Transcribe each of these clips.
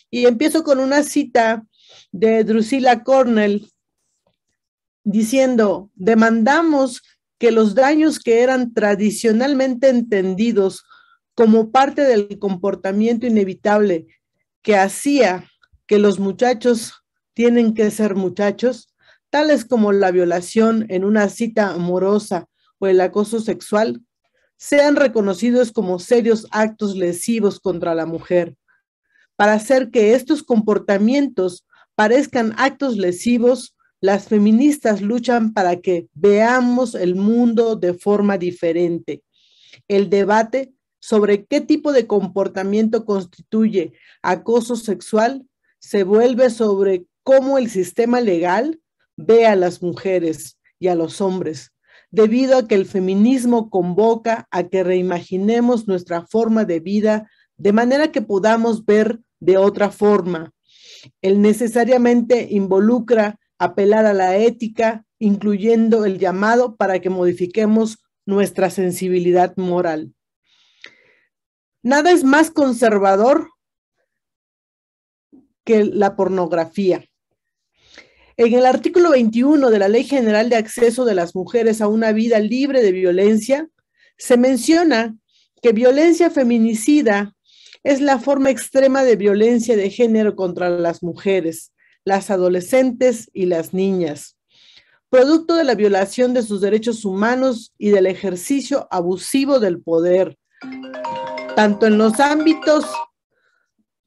Y empiezo con una cita de Drusilla Cornell diciendo: demandamos que los daños que eran tradicionalmente entendidos como parte del comportamiento inevitable que hacía que los muchachos tienen que ser muchachos, tales como la violación en una cita amorosa o el acoso sexual, sean reconocidos como serios actos lesivos contra la mujer. Para hacer que estos comportamientos parezcan actos lesivos, las feministas luchan para que veamos el mundo de forma diferente. El debate sobre qué tipo de comportamiento constituye acoso sexual se vuelve sobre cómo el sistema legal ve a las mujeres y a los hombres, debido a que el feminismo convoca a que reimaginemos nuestra forma de vida de manera que podamos ver de otra forma. Él necesariamente involucra apelar a la ética, incluyendo el llamado para que modifiquemos nuestra sensibilidad moral. Nada es más conservador que la pornografía. En el artículo 21 de la Ley General de Acceso de las Mujeres a una Vida Libre de Violencia, se menciona que violencia feminicida es la forma extrema de violencia de género contra las mujeres, las adolescentes y las niñas, producto de la violación de sus derechos humanos y del ejercicio abusivo del poder, tanto en los ámbitos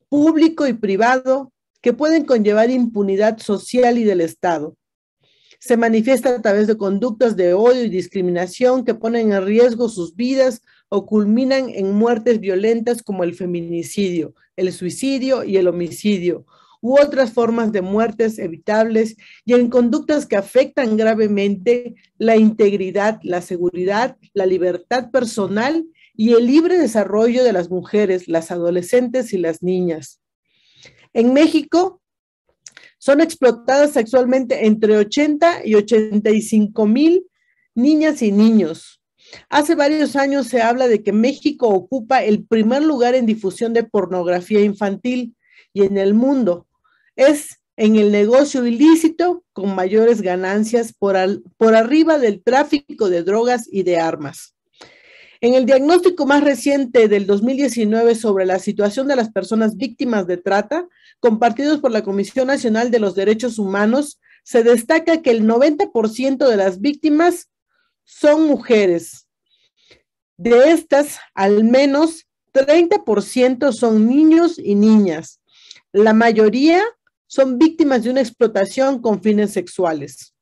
público y privado, que pueden conllevar impunidad social y del Estado. Se manifiesta a través de conductas de odio y discriminación que ponen en riesgo sus vidas o culminan en muertes violentas como el feminicidio, el suicidio y el homicidio, u otras formas de muertes evitables, y en conductas que afectan gravemente la integridad, la seguridad, la libertad personal y el libre desarrollo de las mujeres, las adolescentes y las niñas. En México son explotadas sexualmente entre 80 y 85,000 niñas y niños. Hace varios años se habla de que México ocupa el primer lugar en difusión de pornografía infantil y en el mundo. Es en el negocio ilícito con mayores ganancias por arriba del tráfico de drogas y de armas. En el diagnóstico más reciente del 2019 sobre la situación de las personas víctimas de trata, compartidos por la Comisión Nacional de los Derechos Humanos, se destaca que el 90% de las víctimas son mujeres. De estas, al menos 30% son niños y niñas. La mayoría son víctimas de una explotación con fines sexuales.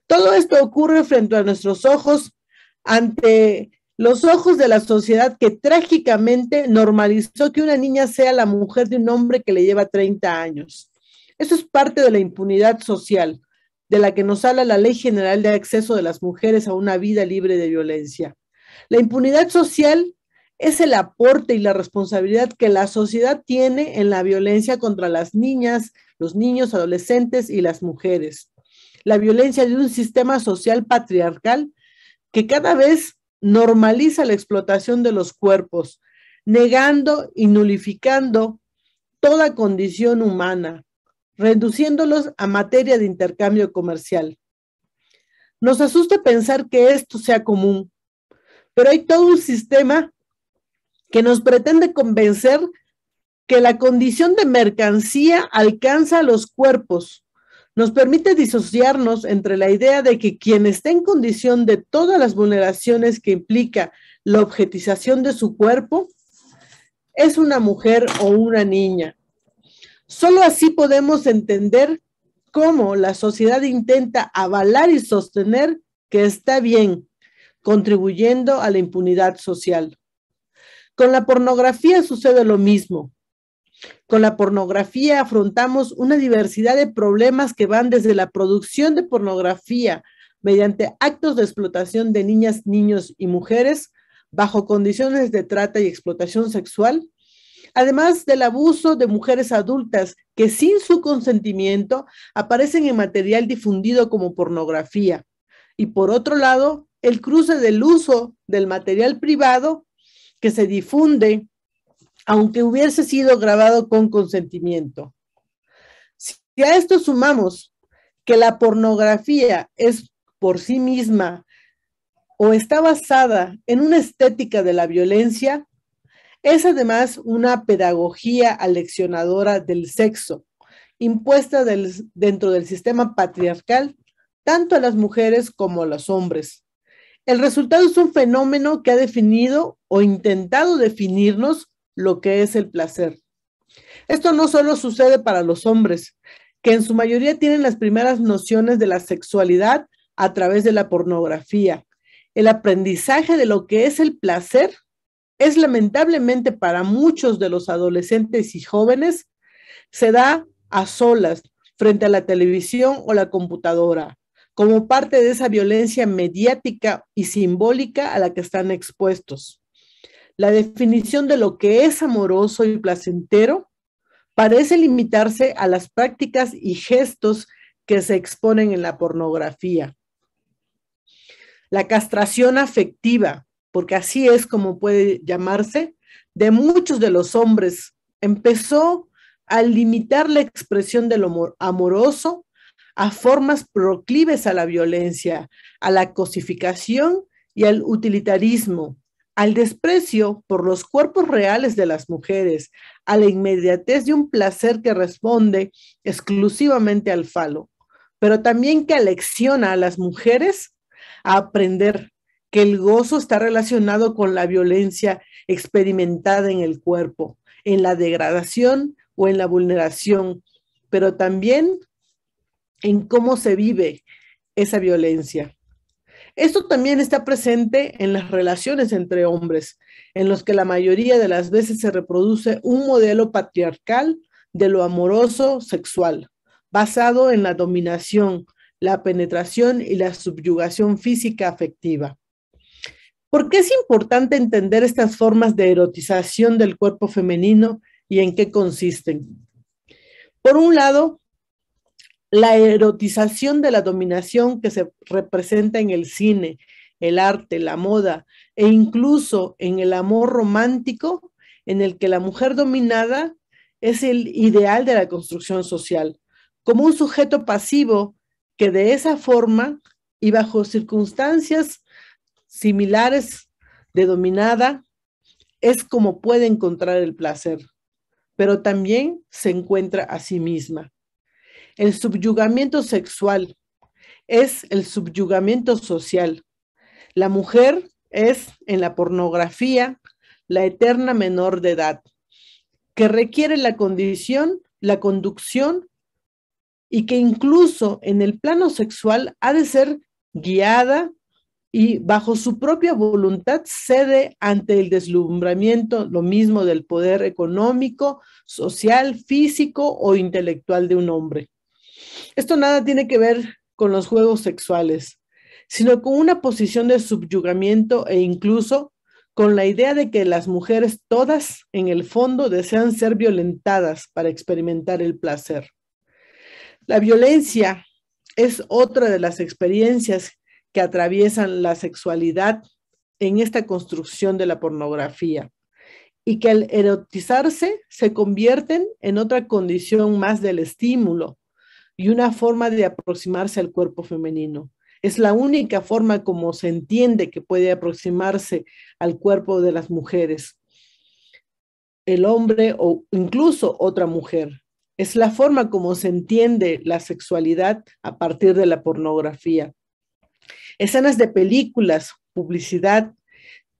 Todo esto ocurre frente a nuestros ojos, ante los ojos de la sociedad que trágicamente normalizó que una niña sea la mujer de un hombre que le lleva 30 años. Eso es parte de la impunidad social, de la que nos habla la Ley General de Acceso de las Mujeres a una Vida Libre de Violencia. La impunidad social es el aporte y la responsabilidad que la sociedad tiene en la violencia contra las niñas, los niños, adolescentes y las mujeres. La violencia de un sistema social patriarcal que cada vez normaliza la explotación de los cuerpos, negando y nulificando toda condición humana, reduciéndolos a materia de intercambio comercial. Nos asusta pensar que esto sea común, pero hay todo un sistema que nos pretende convencer que la condición de mercancía alcanza a los cuerpos. Nos permite disociarnos entre la idea de que quien está en condición de todas las vulneraciones que implica la objetización de su cuerpo es una mujer o una niña. Solo así podemos entender cómo la sociedad intenta avalar y sostener que está bien, contribuyendo a la impunidad social. Con la pornografía sucede lo mismo. Con la pornografía afrontamos una diversidad de problemas que van desde la producción de pornografía mediante actos de explotación de niñas, niños y mujeres bajo condiciones de trata y explotación sexual, además del abuso de mujeres adultas que sin su consentimiento aparecen en material difundido como pornografía. Y por otro lado, el cruce del uso del material privado que se difunde aunque hubiese sido grabado con consentimiento. Si a esto sumamos que la pornografía es por sí misma o está basada en una estética de la violencia, es además una pedagogía aleccionadora del sexo, impuesta dentro del sistema patriarcal, tanto a las mujeres como a los hombres. El resultado es un fenómeno que ha definido o intentado definirnos lo que es el placer. Esto no solo sucede para los hombres, que en su mayoría tienen las primeras nociones de la sexualidad a través de la pornografía. El aprendizaje de lo que es el placer es lamentablemente para muchos de los adolescentes y jóvenes, se da a solas frente a la televisión o la computadora, como parte de esa violencia mediática y simbólica a la que están expuestos. La definición de lo que es amoroso y placentero parece limitarse a las prácticas y gestos que se exponen en la pornografía. La castración afectiva, porque así es como puede llamarse, de muchos de los hombres, empezó a limitar la expresión de lo amoroso a formas proclives a la violencia, a la cosificación y al utilitarismo, al desprecio por los cuerpos reales de las mujeres, a la inmediatez de un placer que responde exclusivamente al falo, pero también que alecciona a las mujeres a aprender que el gozo está relacionado con la violencia experimentada en el cuerpo, en la degradación o en la vulneración, pero también en cómo se vive esa violencia. Esto también está presente en las relaciones entre hombres, en los que la mayoría de las veces se reproduce un modelo patriarcal de lo amoroso sexual, basado en la dominación, la penetración y la subyugación física afectiva. ¿Por qué es importante entender estas formas de erotización del cuerpo femenino y en qué consisten? Por un lado, la erotización de la dominación que se representa en el cine, el arte, la moda e incluso en el amor romántico, en el que la mujer dominada es el ideal de la construcción social, como un sujeto pasivo que de esa forma y bajo circunstancias similares de dominada es como puede encontrar el placer, pero también se encuentra a sí misma. El subyugamiento sexual es el subyugamiento social. La mujer es, en la pornografía, la eterna menor de edad, que requiere la conducción y que incluso en el plano sexual ha de ser guiada y bajo su propia voluntad cede ante el deslumbramiento, lo mismo del poder económico, social, físico o intelectual de un hombre. Esto nada tiene que ver con los juegos sexuales, sino con una posición de subyugamiento e incluso con la idea de que las mujeres todas en el fondo desean ser violentadas para experimentar el placer. La violencia es otra de las experiencias que atraviesan la sexualidad en esta construcción de la pornografía y que al erotizarse se convierten en otra condición más del estímulo y una forma de aproximarse al cuerpo femenino. Es la única forma como se entiende que puede aproximarse al cuerpo de las mujeres, el hombre o incluso otra mujer. Es la forma como se entiende la sexualidad a partir de la pornografía. Escenas de películas, publicidad,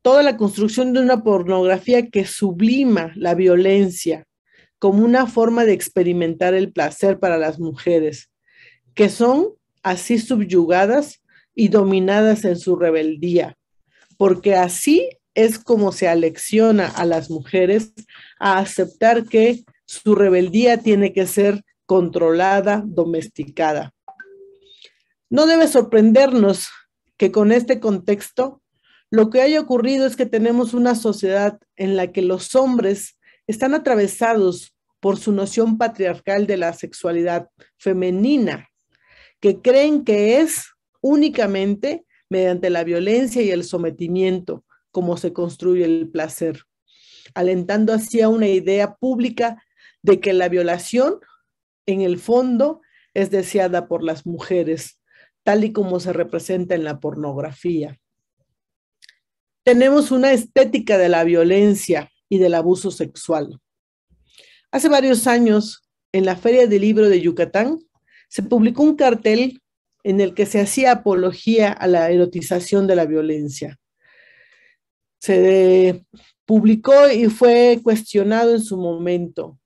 toda la construcción de una pornografía que sublima la violencia como una forma de experimentar el placer para las mujeres, que son así subyugadas y dominadas en su rebeldía, porque así es como se alecciona a las mujeres a aceptar que su rebeldía tiene que ser controlada, domesticada. No debe sorprendernos que con este contexto lo que haya ocurrido es que tenemos una sociedad en la que los hombres están atravesados por su noción patriarcal de la sexualidad femenina, que creen que es únicamente mediante la violencia y el sometimiento como se construye el placer. alentando así a una idea pública de que la violación, en el fondo, es deseada por las mujeres, tal y como se representa en la pornografía. Tenemos una estética de la violencia y del abuso sexual. Hace varios años, en la Feria del Libro de Yucatán, se publicó un cartel en el que se hacía apología a la erotización de la violencia. Se publicó y fue cuestionado en su momento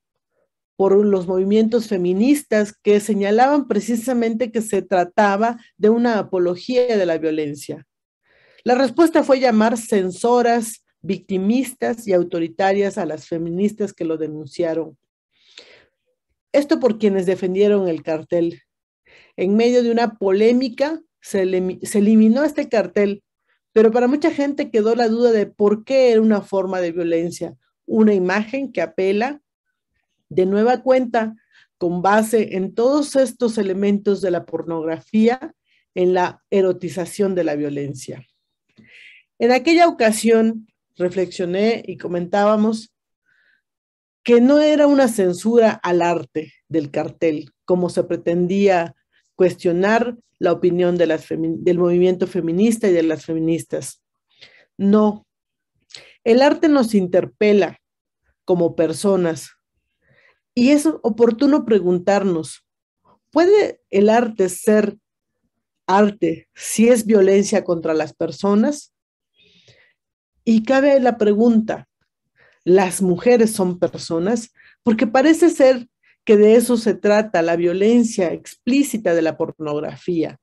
por los movimientos feministas que señalaban precisamente que se trataba de una apología de la violencia. La respuesta fue llamar censoras, victimistas y autoritarias a las feministas que lo denunciaron. Esto por quienes defendieron el cartel. En medio de una polémica se eliminó este cartel, pero para mucha gente quedó la duda de por qué era una forma de violencia, una imagen que apela de nueva cuenta con base en todos estos elementos de la pornografía, en la erotización de la violencia. En aquella ocasión reflexioné y comentábamos que no era una censura al arte del cartel, como se pretendía cuestionar la opinión de del movimiento feminista y de las feministas. No, el arte nos interpela como personas y es oportuno preguntarnos, ¿puede el arte ser arte si es violencia contra las personas? Y cabe la pregunta, ¿las mujeres son personas? Porque parece ser que de eso se trata la violencia explícita de la pornografía,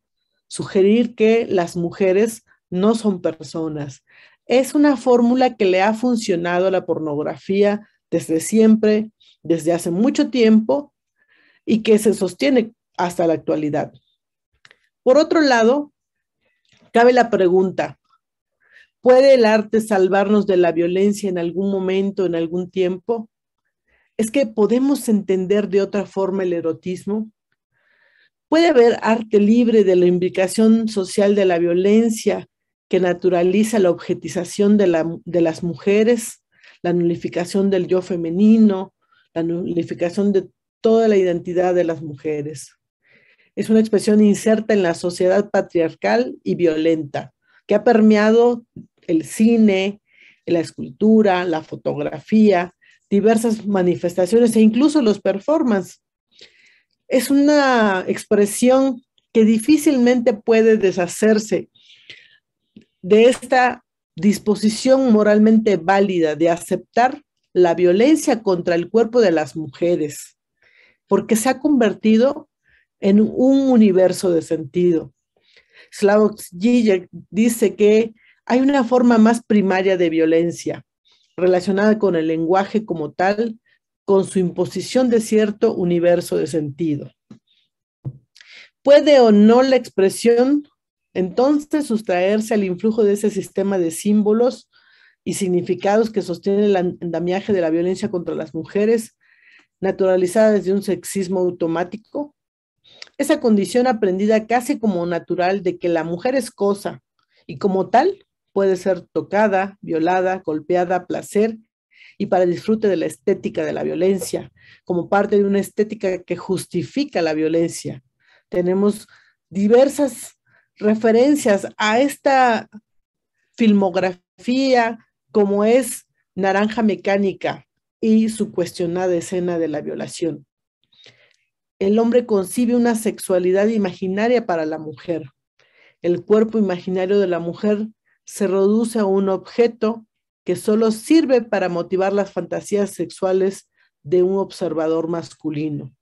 sugerir que las mujeres no son personas. Es una fórmula que le ha funcionado a la pornografía desde siempre, desde hace mucho tiempo, y que se sostiene hasta la actualidad. Por otro lado, cabe la pregunta, ¿puede el arte salvarnos de la violencia en algún momento, en algún tiempo? ¿Es que podemos entender de otra forma el erotismo? ¿Puede haber arte libre de la imbricación social de la violencia que naturaliza la objetización de las mujeres, la nulificación del yo femenino, la nulificación de toda la identidad de las mujeres? Es una expresión inserta en la sociedad patriarcal y violenta, que ha permeado el cine, la escultura, la fotografía, diversas manifestaciones e incluso los performances. Es una expresión que difícilmente puede deshacerse de esta disposición moralmente válida de aceptar la violencia contra el cuerpo de las mujeres, porque se ha convertido en un universo de sentido. Slavoj Žižek dice que hay una forma más primaria de violencia, relacionada con el lenguaje como tal, con su imposición de cierto universo de sentido. ¿Puede o no la expresión entonces sustraerse al influjo de ese sistema de símbolos y significados que sostiene el andamiaje de la violencia contra las mujeres, naturalizada desde un sexismo automático? Esa condición aprendida casi como natural de que la mujer es cosa y como tal puede ser tocada, violada, golpeada, placer y para disfrute de la estética de la violencia, como parte de una estética que justifica la violencia. Tenemos diversas referencias a esta filmografía como es Naranja Mecánica y su cuestionada escena de la violación. El hombre concibe una sexualidad imaginaria para la mujer. El cuerpo imaginario de la mujer se reduce a un objeto que solo sirve para motivar las fantasías sexuales de un observador masculino.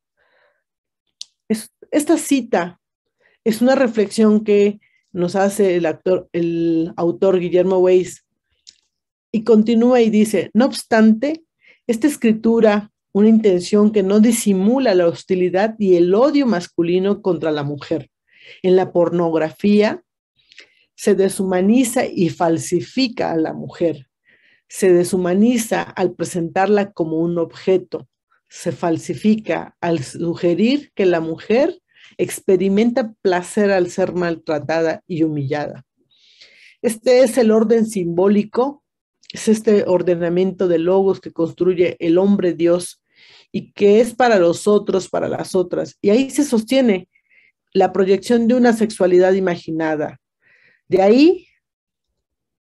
Esta cita es una reflexión que nos hace el autor Guillermo Weiss y continúa y dice, no obstante, esta escritura, una intención que no disimula la hostilidad y el odio masculino contra la mujer. En la pornografía se deshumaniza y falsifica a la mujer. Se deshumaniza al presentarla como un objeto. Se falsifica al sugerir que la mujer experimenta placer al ser maltratada y humillada. Este es el orden simbólico Es este ordenamiento de logos que construye el hombre Dios y que es para los otros, para las otras. Y ahí se sostiene la proyección de una sexualidad imaginada. De ahí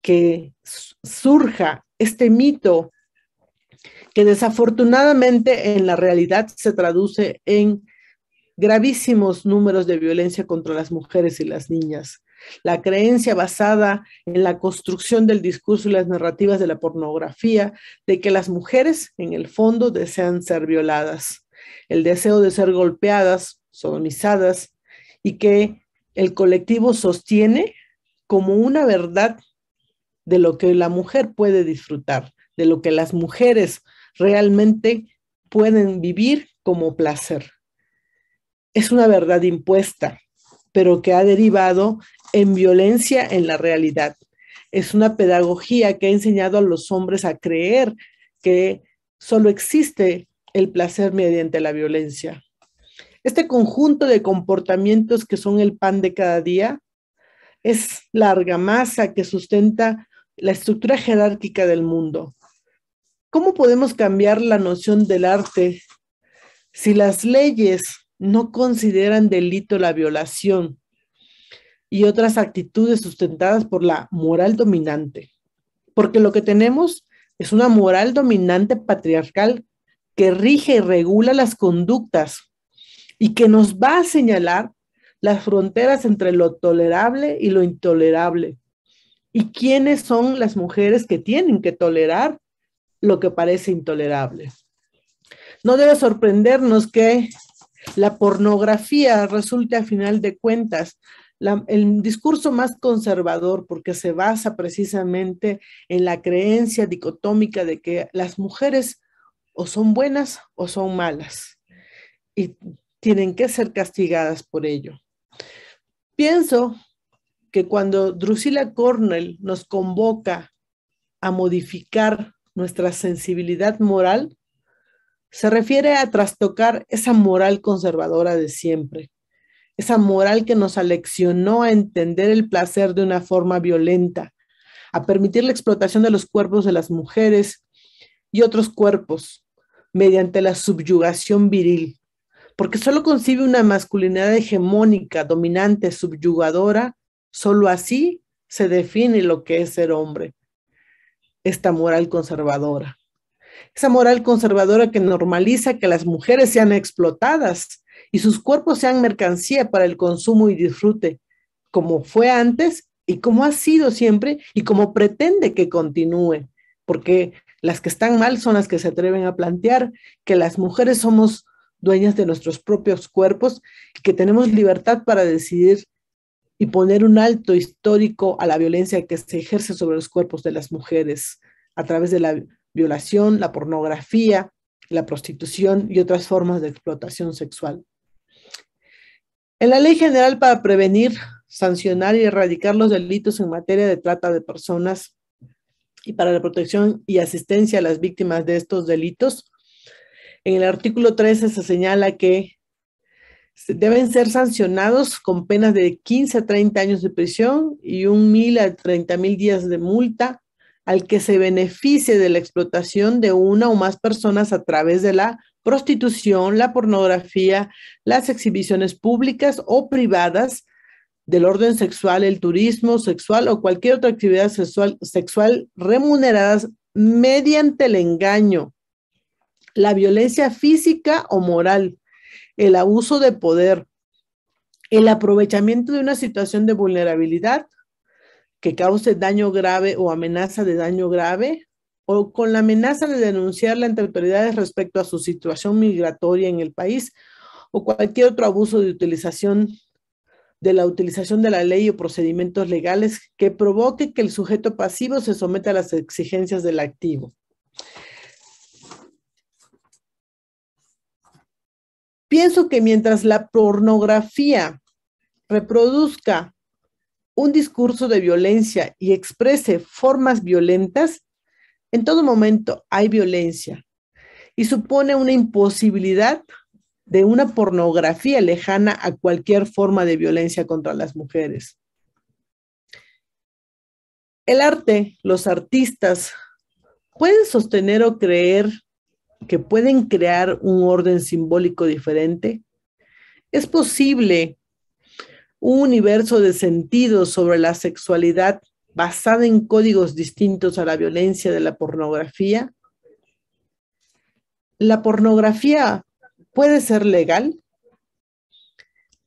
que surja este mito que desafortunadamente en la realidad se traduce en gravísimos números de violencia contra las mujeres y las niñas. La creencia basada en la construcción del discurso y las narrativas de la pornografía de que las mujeres en el fondo desean ser violadas, el deseo de ser golpeadas, sodomizadas y que el colectivo sostiene como una verdad de lo que la mujer puede disfrutar, de lo que las mujeres realmente pueden vivir como placer. Es una verdad impuesta, pero que ha derivado en violencia en la realidad. Es una pedagogía que ha enseñado a los hombres a creer que solo existe el placer mediante la violencia. Este conjunto de comportamientos que son el pan de cada día es la argamasa que sustenta la estructura jerárquica del mundo. ¿Cómo podemos cambiar la noción del arte si las leyes no consideran delito la violación y otras actitudes sustentadas por la moral dominante? Porque lo que tenemos es una moral dominante patriarcal que rige y regula las conductas y que nos va a señalar las fronteras entre lo tolerable y lo intolerable. ¿Y quiénes son las mujeres que tienen que tolerar lo que parece intolerable? No debe sorprendernos que la pornografía resulte a final de cuentas el discurso más conservador, porque se basa precisamente en la creencia dicotómica de que las mujeres o son buenas o son malas y tienen que ser castigadas por ello. Pienso que cuando Drusilla Cornell nos convoca a modificar nuestra sensibilidad moral, se refiere a trastocar esa moral conservadora de siempre, esa moral que nos aleccionó a entender el placer de una forma violenta, a permitir la explotación de los cuerpos de las mujeres y otros cuerpos mediante la subyugación viril, porque solo concibe una masculinidad hegemónica, dominante, subyugadora, solo así se define lo que es ser hombre, esta moral conservadora. Esa moral conservadora que normaliza que las mujeres sean explotadas y sus cuerpos sean mercancía para el consumo y disfrute, como fue antes y como ha sido siempre y como pretende que continúe, porque las que están mal son las que se atreven a plantear que las mujeres somos dueñas de nuestros propios cuerpos y que tenemos libertad para decidir y poner un alto histórico a la violencia que se ejerce sobre los cuerpos de las mujeres a través de la violación, la pornografía, la prostitución y otras formas de explotación sexual. En la Ley General para prevenir, sancionar y erradicar los delitos en materia de trata de personas y para la protección y asistencia a las víctimas de estos delitos, en el artículo 13 se señala que deben ser sancionados con penas de 15 a 30 años de prisión y 1,000 a 30,000 días de multa al que se beneficie de la explotación de una o más personas a través de la prostitución, la pornografía, las exhibiciones públicas o privadas del orden sexual, el turismo sexual o cualquier otra actividad sexual remuneradas mediante el engaño, la violencia física o moral, el abuso de poder, el aprovechamiento de una situación de vulnerabilidad que cause daño grave o amenaza de daño grave, o con la amenaza de denunciarla ante autoridades respecto a su situación migratoria en el país, o cualquier otro abuso de la utilización de la ley o procedimientos legales que provoque que el sujeto pasivo se someta a las exigencias del activo. Pienso que mientras la pornografía reproduzca un discurso de violencia y exprese formas violentas, en todo momento hay violencia y supone una imposibilidad de una pornografía lejana a cualquier forma de violencia contra las mujeres. El arte, los artistas, pueden sostener o creer que pueden crear un orden simbólico diferente. Es posible un universo de sentidos sobre la sexualidad basada en códigos distintos a la violencia de la pornografía. ¿La pornografía puede ser legal?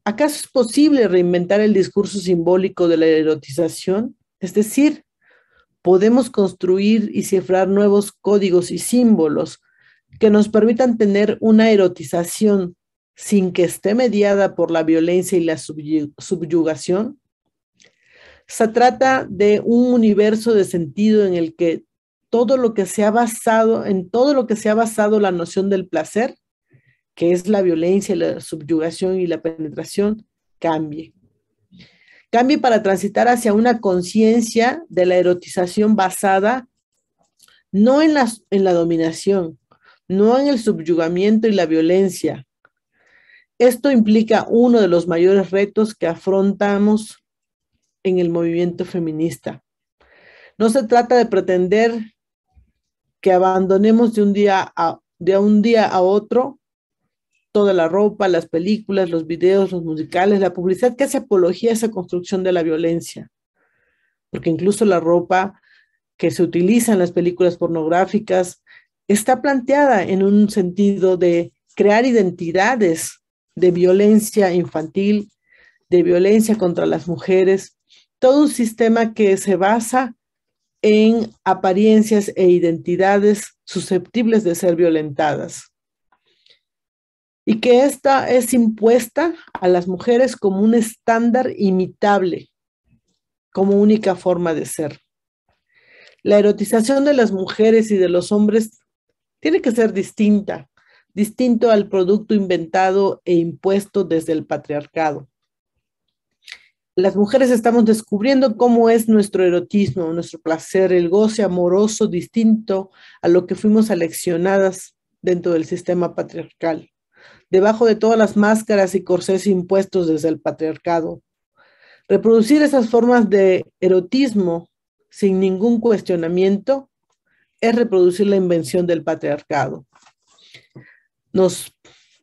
¿Acaso es posible reinventar el discurso simbólico de la erotización? Es decir, podemos construir y cifrar nuevos códigos y símbolos que nos permitan tener una erotización sin que esté mediada por la violencia y la subyugación. Se trata de un universo de sentido en el que todo lo que se ha basado la noción del placer, que es la violencia, la subyugación y la penetración, cambie. Cambie para transitar hacia una conciencia de la erotización basada no en la dominación, no en el subyugamiento y la violencia. Esto implica uno de los mayores retos que afrontamos en el movimiento feminista. No se trata de pretender que abandonemos de un día a otro toda la ropa, las películas, los videos, los musicales, la publicidad que hace apología a esa construcción de la violencia. Porque incluso la ropa que se utiliza en las películas pornográficas está planteada en un sentido de crear identidades de violencia infantil, de violencia contra las mujeres, todo un sistema que se basa en apariencias e identidades susceptibles de ser violentadas. Y que esta es impuesta a las mujeres como un estándar imitable, como única forma de ser. La erotización de las mujeres y de los hombres tiene que ser distinto al producto inventado e impuesto desde el patriarcado. Las mujeres estamos descubriendo cómo es nuestro erotismo, nuestro placer, el goce amoroso distinto a lo que fuimos aleccionadas dentro del sistema patriarcal, debajo de todas las máscaras y corsés impuestos desde el patriarcado. Reproducir esas formas de erotismo sin ningún cuestionamiento es reproducir la invención del patriarcado. Nos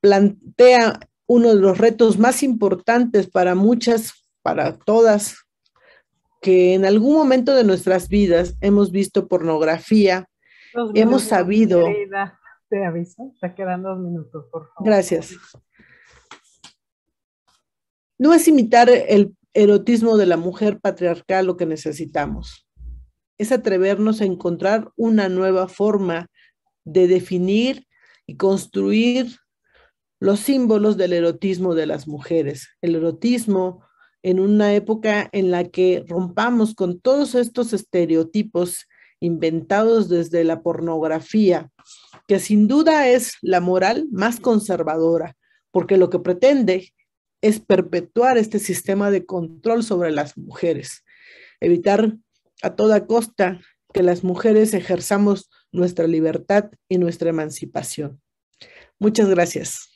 plantea uno de los retos más importantes para muchas, para todas, que en algún momento de nuestras vidas hemos visto pornografía, hemos sabido... Querida, te aviso, te quedan 2 minutos, por favor. Gracias. No es imitar el erotismo de la mujer patriarcal lo que necesitamos. Es atrevernos a encontrar una nueva forma de definir y construir los símbolos del erotismo de las mujeres. El erotismo en una época en la que rompamos con todos estos estereotipos inventados desde la pornografía, que sin duda es la moral más conservadora, porque lo que pretende es perpetuar este sistema de control sobre las mujeres, evitar a toda costa que las mujeres ejerzamos nuestra libertad y nuestra emancipación. Muchas gracias.